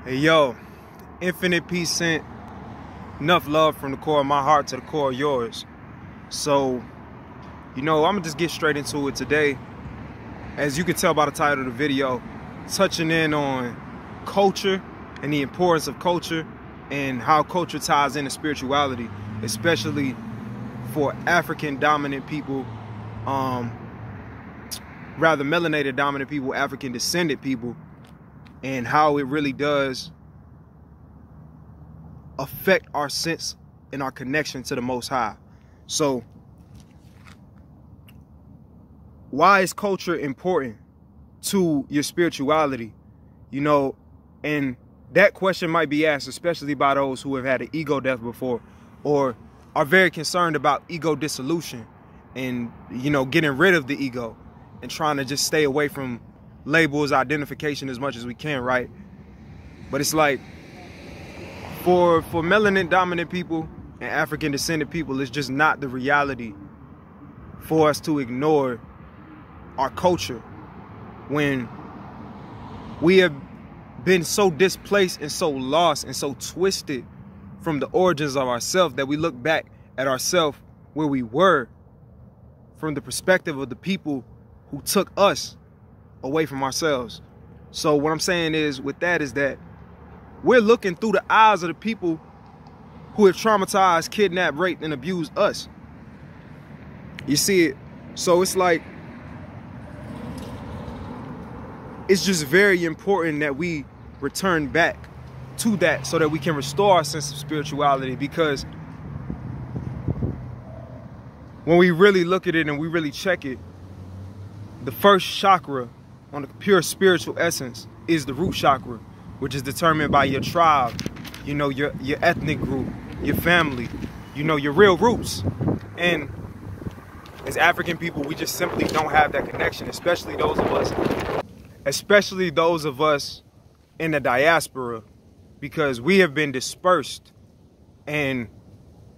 Hey yo, infinite peace sent, enough love from the core of my heart to the core of yours. So, I'm gonna just get straight into it today. As you can tell by the title of the video, touching in on culture and the importance of culture and how culture ties into spirituality, especially for African dominant people, rather melanated dominant people, African descendant people, and how it really does affect our sense and our connection to the Most High. So, why is culture important to your spirituality? And that question might be asked especially by those who have had an ego death before, or are very concerned about ego dissolution and, getting rid of the ego and trying to just stay away from labels, identification as much as we can, right? But it's like, for melanin dominant people and African descendant people, it's just not the reality for us to ignore our culture when we have been so displaced and so lost and so twisted from the origins of ourselves that we look back at ourselves where we were from the perspective of the people who took us away from ourselves. So what I'm saying is with that is that we're looking through the eyes of the people who have traumatized, kidnapped, raped, and abused us. You see it? So it's like, it's just very important that we return back to that so that we can restore our sense of spirituality, because when we really look at it and we really check it, the first chakra on the pure spiritual essence is the root chakra, which is determined by your tribe, your ethnic group, your family, your real roots. And as African people, we just simply don't have that connection, especially those of us in the diaspora, because we have been dispersed and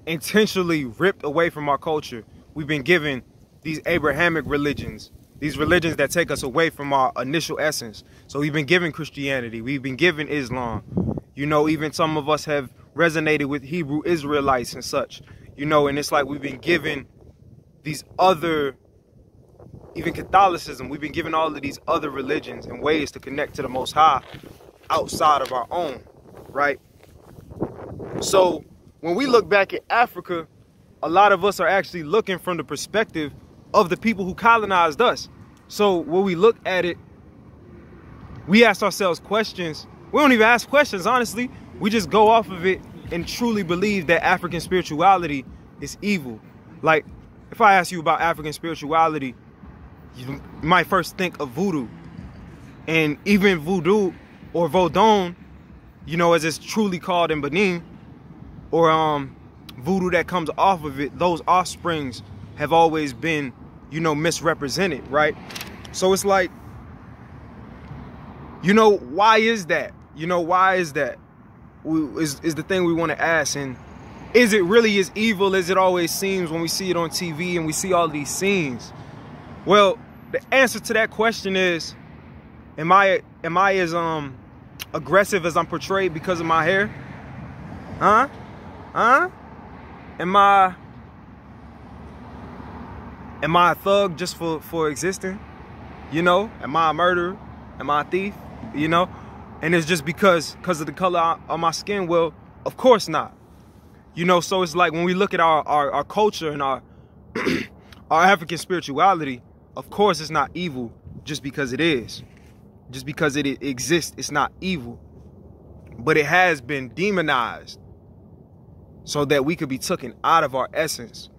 intentionally ripped away from our culture. We've been given these Abrahamic religions, these religions that take us away from our initial essence. So we've been given Christianity, we've been given Islam, even some of us have resonated with Hebrew Israelites and such, and it's like we've been given these other, even Catholicism, we've been given all of these other religions and ways to connect to the Most High outside of our own, right? So when we look back at Africa, a lot of us are actually looking from the perspective of the people who colonized us. So when we look at it, we ask ourselves questions. We don't even ask questions, honestly. We just go off of it and truly believe that African spirituality is evil. Like, if I ask you about African spirituality, you might first think of voodoo. And even voodoo or vodun, as it's truly called in Benin, or voodoo that comes off of it, those offsprings have always been, misrepresented, right? So it's like, why is that? Why is that? Is the thing we want to ask. And is it really as evil as it always seems when we see it on TV and we see all these scenes? Well, the answer to that question is, am I as aggressive as I'm portrayed because of my hair? Am I a thug just for existing? Am I a murderer? Am I a thief? And it's just because of the color of my skin? Well, of course not. So it's like when we look at our culture and our our African spirituality, of course it's not evil just because it is. Just because it exists, it's not evil. But it has been demonized so that we could be taken out of our essence.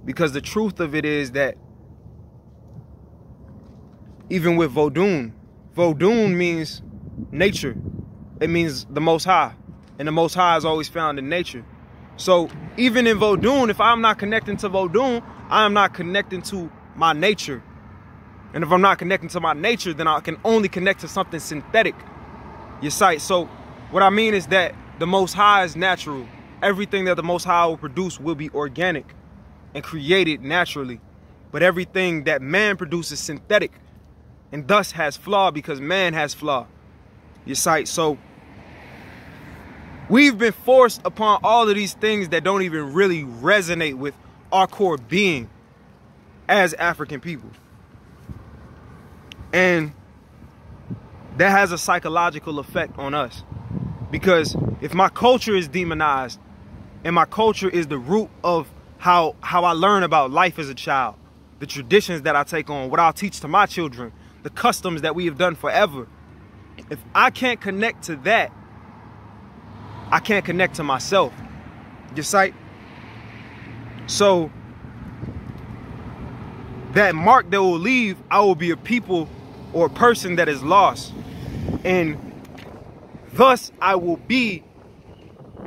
Because the truth of it is that even with vodun means nature. It means the Most High. And the Most High is always found in nature. So even in vodun, if I'm not connecting to vodun, I am not connecting to my nature. And if I'm not connecting to my nature, then I can only connect to something synthetic. Your sight. So what I mean is that the Most High is natural. Everything that the Most High will produce will be organic and created naturally. But everything that man produces is synthetic and thus has flaw, because man has flaw. Your sight. So We've been forced upon all of these things that don't even really resonate with our core being as African people. And that has a psychological effect on us. Because if my culture is demonized, and my culture is the root of how I learn about life as a child, the traditions that I take on, what I'll teach to my children, the customs that we have done forever. If I can't connect to that, I can't connect to myself. You sight? So that mark that will leave, I will be a people or a person that is lost. And thus I will be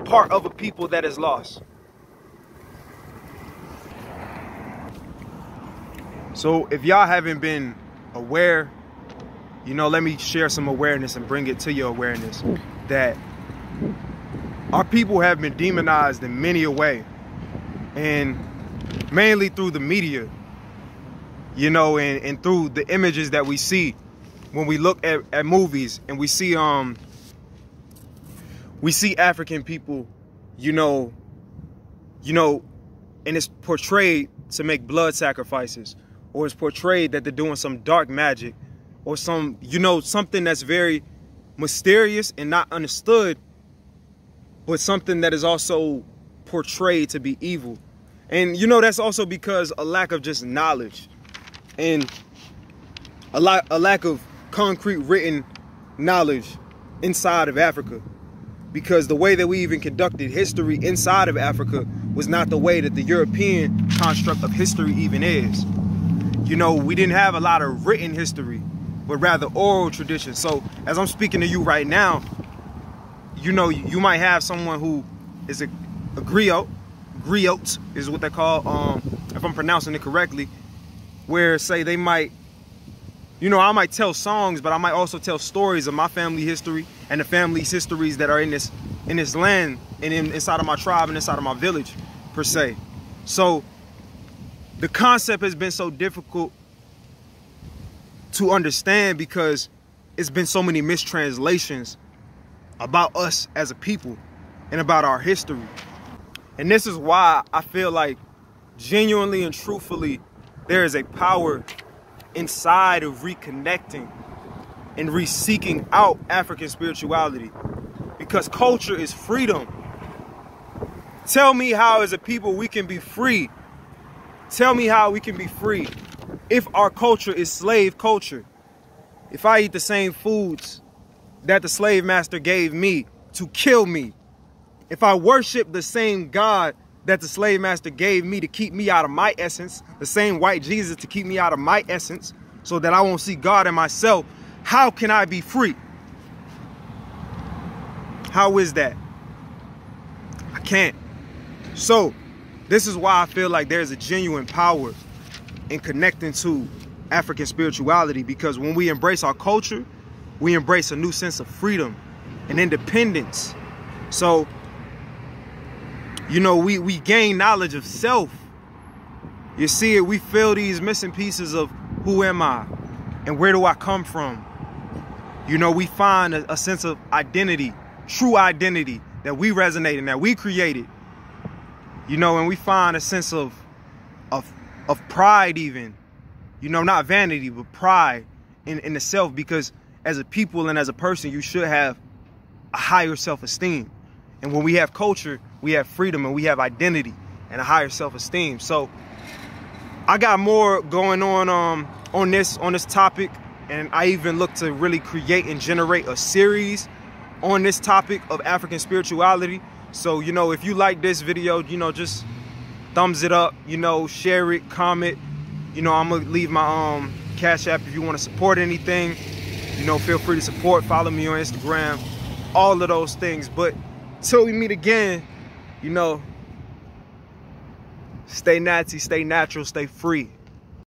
part of a people that is lost. So if y'all haven't been aware, you know, let me share some awareness and bring it to your awareness that our people have been demonized in many a way, and mainly through the media, you know, and through the images that we see when we look at movies, and we see African people, you know, and it's portrayed to make blood sacrifices, or it's portrayed that they're doing some dark magic, or some, you know, something that's very mysterious and not understood, but something that is also portrayed to be evil. And, you know, that's also because a lack of just knowledge and a lack of concrete written knowledge inside of Africa. Because the way that we even conducted history inside of Africa was not the way that the European construct of history even is. You know, we didn't have a lot of written history, but rather oral tradition. So as I'm speaking to you right now, you know, you might have someone who is a griot is what they call, if I'm pronouncing it correctly, where say they might, you know, I might tell songs, but I might also tell stories of my family history and the family's histories that are in this land and inside of my tribe and inside of my village per se. So the concept has been so difficult to understand because it's been so many mistranslations about us as a people and about our history. And this is why I feel like genuinely and truthfully there is a power inside of reconnecting and re-seeking out African spirituality, because culture is freedom. Tell me how as a people we can be free. Tell me how we can be free if our culture is slave culture. If I eat the same foods that the slave master gave me to kill me, if I worship the same God that the slave master gave me to keep me out of my essence, the same white Jesus to keep me out of my essence so that I won't see God in myself, how can I be free? How is that? I can't. So this is why I feel like there's a genuine power in connecting to African spirituality, because when we embrace our culture, we embrace a new sense of freedom and independence. So, you know, we gain knowledge of self. You see it, we feel these missing pieces of who am I and where do I come from? You know, we find a sense of identity, true identity that we resonate in, that we created. You know, and we find a sense of pride even. You know, not vanity, but pride in the self, because as a people and as a person, you should have a higher self-esteem. And when we have culture, we have freedom and we have identity and a higher self-esteem. So I got more going on this topic, and I even look to really create and generate a series on this topic of African spirituality. So, you know, if you like this video, you know, just thumbs it up, you know, share it, comment. You know, I'm gonna leave my Cash App if you want to support anything. You know, feel free to support, follow me on Instagram, all of those things. But till we meet again, you know, stay natty, stay natural, stay free.